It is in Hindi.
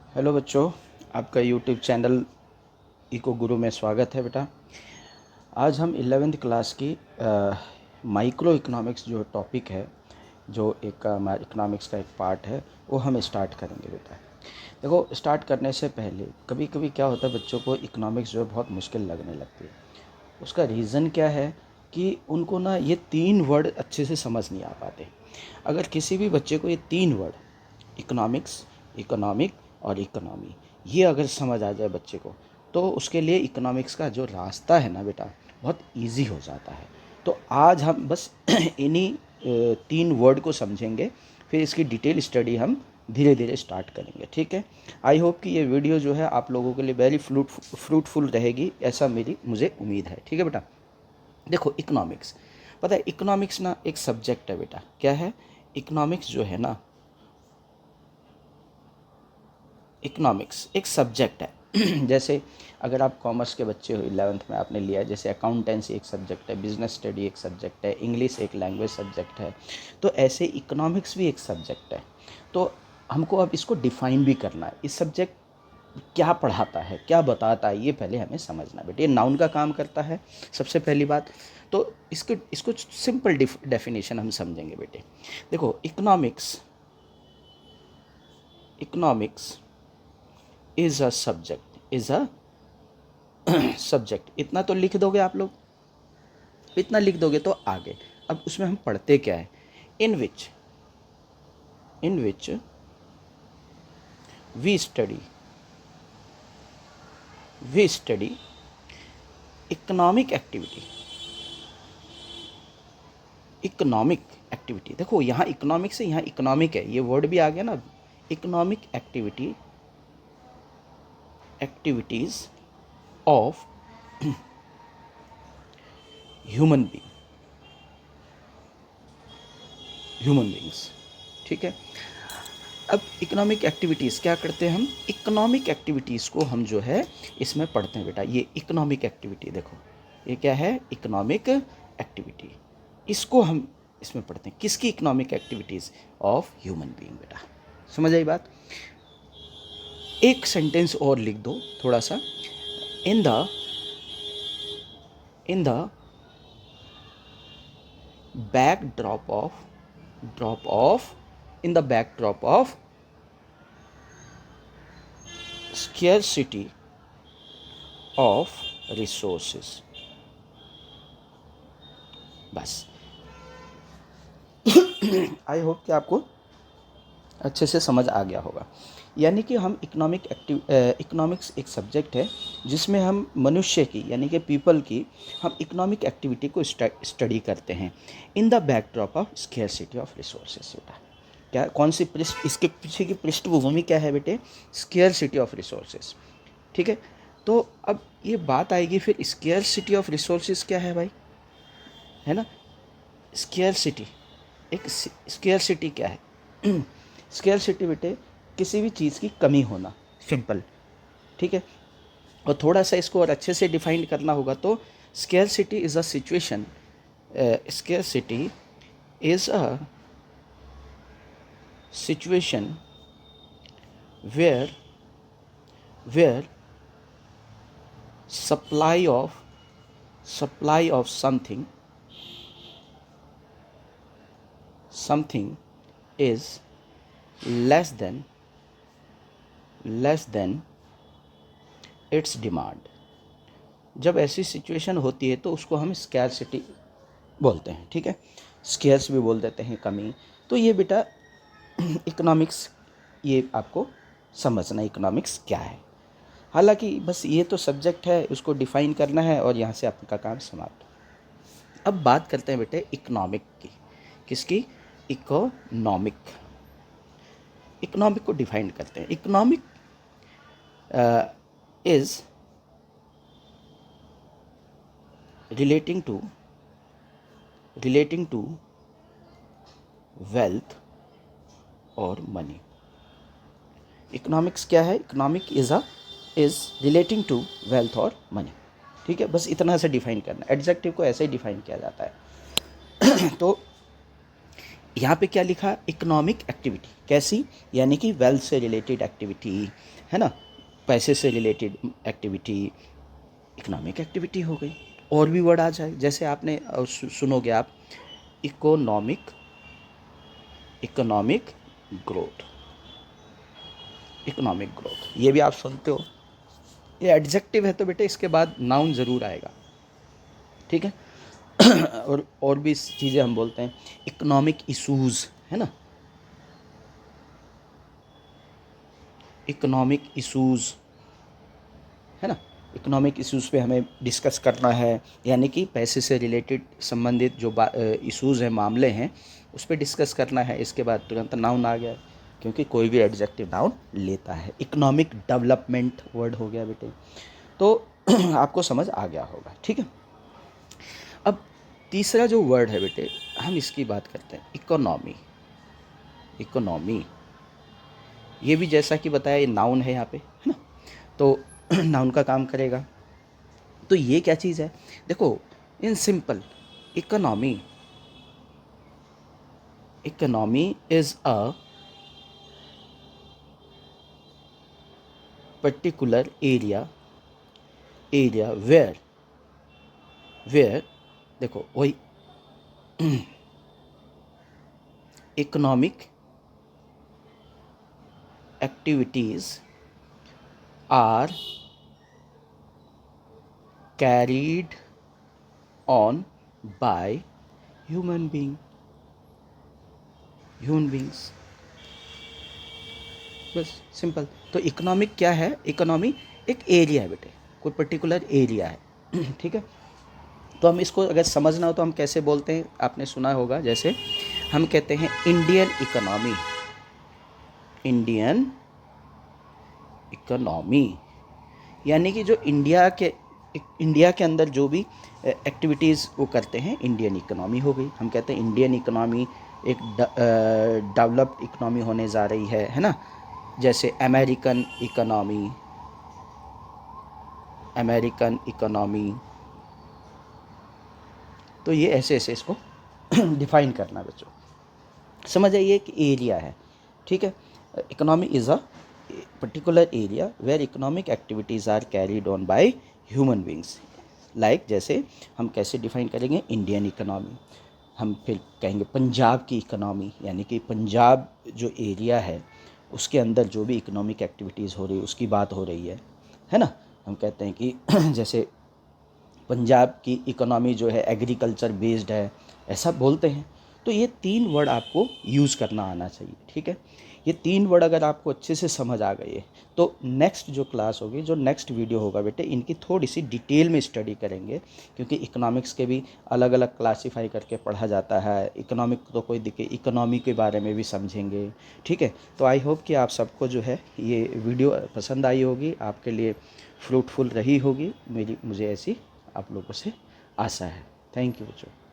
हेलो बच्चों, आपका यूट्यूब चैनल इको गुरु में स्वागत है बेटा। आज हम 11वीं क्लास की माइक्रो इकोनॉमिक्स जो टॉपिक है, जो एक इकोनॉमिक्स का एक पार्ट है, वो हम स्टार्ट करेंगे बेटा। देखो, स्टार्ट करने से पहले कभी कभी क्या होता है, बच्चों को इकोनॉमिक्स जो है बहुत मुश्किल लगने लगती है। उसका रीज़न क्या है कि उनको ना ये 3 वर्ड अच्छे से समझ नहीं आ पाते। अगर किसी भी बच्चे को ये 3 वर्ड इकोनॉमिक्स, इकोनॉमिक और इकोनॉमी, ये अगर समझ आ जाए बच्चे को, तो उसके लिए इकोनॉमिक्स का जो रास्ता है ना बेटा, बहुत इजी हो जाता है। तो आज हम बस इन्हीं 3 वर्ड को समझेंगे, फिर इसकी डिटेल स्टडी हम धीरे धीरे स्टार्ट करेंगे। ठीक है। आई होप कि ये वीडियो जो है आप लोगों के लिए वेरी फ्रूटफुल रहेगी, ऐसा मुझे उम्मीद है। ठीक है बेटा। देखो, इकोनॉमिक्स, पता है इकोनॉमिक्स ना एक सब्जेक्ट है बेटा। क्या है इकोनॉमिक्स जो है ना, इकोनॉमिक्स एक सब्जेक्ट है। जैसे अगर आप कॉमर्स के बच्चे हो, 11th में आपने लिया है, जैसे अकाउंटेंसी एक सब्जेक्ट है, बिजनेस स्टडी एक सब्जेक्ट है, इंग्लिश एक लैंग्वेज सब्जेक्ट है, तो ऐसे इकोनॉमिक्स भी एक सब्जेक्ट है। तो हमको अब इसको डिफाइन भी करना है, इस सब्जेक्ट क्या पढ़ाता है, क्या बताता है, ये पहले हमें समझना बेटे। ये नाउन का काम करता है सबसे पहली बात। तो इसको सिंपल डेफिनेशन हम समझेंगे बेटे। देखो, economics economics is a subject, is a subject. इतना तो लिख दोगे आप लोग, इतना लिख दोगे तो आगे। अब उसमें हम पढ़ते क्या है, in which we study economic activity. Economic activity, देखो यहाँ इकोनॉमिक से यहाँ इकोनॉमिक है, ये वर्ड भी आ गया ना। Economic activities of human beings. ठीक है। अब इकोनॉमिक एक्टिविटीज़ क्या करते हैं हम, इकोनॉमिक एक्टिविटीज़ को हम जो है इसमें पढ़ते हैं बेटा। ये इकोनॉमिक एक्टिविटी देखो, ये क्या है, इकोनॉमिक एक्टिविटी, इसको हम इसमें पढ़ते हैं। किसकी, economic activities of human being बेटा। समझ आई बात। एक सेंटेंस और लिख दो थोड़ा सा। In the in the backdrop of drop of in the backdrop of scarcity of resources। बस। आई होप कि आपको अच्छे से समझ आ गया होगा। यानी कि हम इकोनॉमिक्स एक सब्जेक्ट है जिसमें हम मनुष्य की, यानी कि पीपल की, हम इकोनॉमिक एक्टिविटी को स्टडी करते हैं in the backdrop of scarcity of resources बेटा। क्या, कौन सी पृष्ठ, इसके पीछे की पृष्ठभूमि क्या है बेटे, स्केयरसिटी ऑफ रिसोर्सेज। ठीक है। तो अब ये बात आएगी फिर, स्केयरसिटी ऑफ रिसोर्सेज क्या है भाई, है ना। स्केयरसिटी, एक स्केयरसिटी क्या है, स्केयरसिटी बेटे किसी भी चीज़ की कमी होना, सिंपल। ठीक है। और थोड़ा सा इसको और अच्छे से डिफाइन करना होगा तो scarcity is a situation, scarcity is a situation where supply of something is less than its demand. जब ऐसी सिचुएशन होती है तो उसको हम स्कैरसिटी बोलते हैं। ठीक है। स्केयर्स भी बोल देते हैं, कमी। तो ये बेटा इकोनॉमिक्स, ये आपको समझना इकोनॉमिक्स क्या है। हालांकि बस ये तो सब्जेक्ट है, उसको डिफाइन करना है और यहाँ से आपका काम समाप्त। अब बात करते हैं बेटे इकोनॉमिक की। किसकी, इकोनॉमिक। इकोनॉमिक को डिफाइन करते हैं। Economic is relating to wealth और मनी। इकोनॉमिक्स क्या है, economic is relating to wealth और मनी। ठीक है। बस इतना से डिफाइन करना, एडजेक्टिव को ऐसे ही डिफाइन किया जाता है। तो यहाँ पे क्या लिखा, इकोनॉमिक एक्टिविटी, कैसी, यानी कि वेल्थ से रिलेटेड एक्टिविटी, है ना, पैसे से रिलेटेड एक्टिविटी इकोनॉमिक एक्टिविटी हो गई। और भी वर्ड आ जाए, जैसे आपने सुनोगे आप, economic, economic growth, economic growth, ये भी आप सुनते हो। ये एडजेक्टिव है तो बेटे इसके बाद नाउन ज़रूर आएगा, ठीक है। और भी चीज़ें हम बोलते हैं, इकोनॉमिक इशूज़, है ना, इकोनॉमिक इशूज़, है ना, इकोनॉमिक इश्यूज़ पे हमें डिस्कस करना है, यानी कि पैसे से रिलेटेड संबंधित जो इश्यूज़ हैं, मामले हैं, उस पर डिस्कस करना है। इसके बाद तुरंत नाउन आ गया, क्योंकि कोई भी एडजेक्टिव नाउन लेता है। इकोनॉमिक डेवलपमेंट वर्ड हो गया बेटे, तो आपको समझ आ गया होगा, ठीक है। अब तीसरा जो वर्ड है बेटे, हम इसकी बात करते हैं, इकोनॉमी। इकोनॉमी, ये भी जैसा कि बताया, ये नाउन है यहाँ पे, है ना, तो नाउन का काम करेगा। तो ये क्या चीज़ है, देखो, in simple, economy, economy is a particular area where देखो वही, economic activities are carried on by human beings, बस सिंपल। तो इकोनॉमिक क्या है, इकोनॉमी एक एरिया है बेटे, कोई पर्टिकुलर एरिया है, ठीक है। तो हम इसको अगर समझना हो तो हम कैसे बोलते हैं, आपने सुना होगा, जैसे हम कहते हैं इंडियन इकोनॉमी, इंडियन इकोनॉमी, यानी कि जो इंडिया के अंदर जो भी एक्टिविटीज़ वो करते हैं, इंडियन इकोनॉमी हो गई। हम कहते हैं इंडियन इकोनॉमी एक डेवलप्ड इकोनॉमी होने जा रही है ना, जैसे अमेरिकन इकोनॉमी। तो ये ऐसे ऐसे इसको डिफाइन करना बच्चों, समझ आइए कि एरिया है, ठीक है। Economy is a particular area where economic activities are carried on by human beings. Like जैसे हम कैसे डिफाइन करेंगे, इंडियन इकोनॉमी, हम फिर कहेंगे पंजाब की इकोनॉमी, यानी कि पंजाब जो एरिया है उसके अंदर जो भी इकोनॉमिक एक्टिविटीज़ हो रही है उसकी बात हो रही है ना। हम कहते हैं कि जैसे पंजाब की इकोनॉमी जो है एग्रीकल्चर बेस्ड है, ऐसा बोलते हैं। तो ये 3 वर्ड आपको यूज़ करना आना चाहिए, ठीक है। ये 3 वर्ड अगर आपको अच्छे से समझ आ गए तो नेक्स्ट जो क्लास होगी, जो नेक्स्ट वीडियो होगा बेटे, इनकी थोड़ी सी डिटेल में स्टडी करेंगे, क्योंकि इकोनॉमिक्स के भी अलग अलग क्लासीफाई करके पढ़ा जाता है। इकोनॉमिक तो कोई दिक्कत, इकोनॉमी के बारे में भी समझेंगे, ठीक है। तो आई होप कि आप सबको जो है ये वीडियो पसंद आई होगी, आपके लिए फ्रूटफुल रही होगी, मुझे ऐसी आप लोगों से आशा है। थैंक यू बच्चों।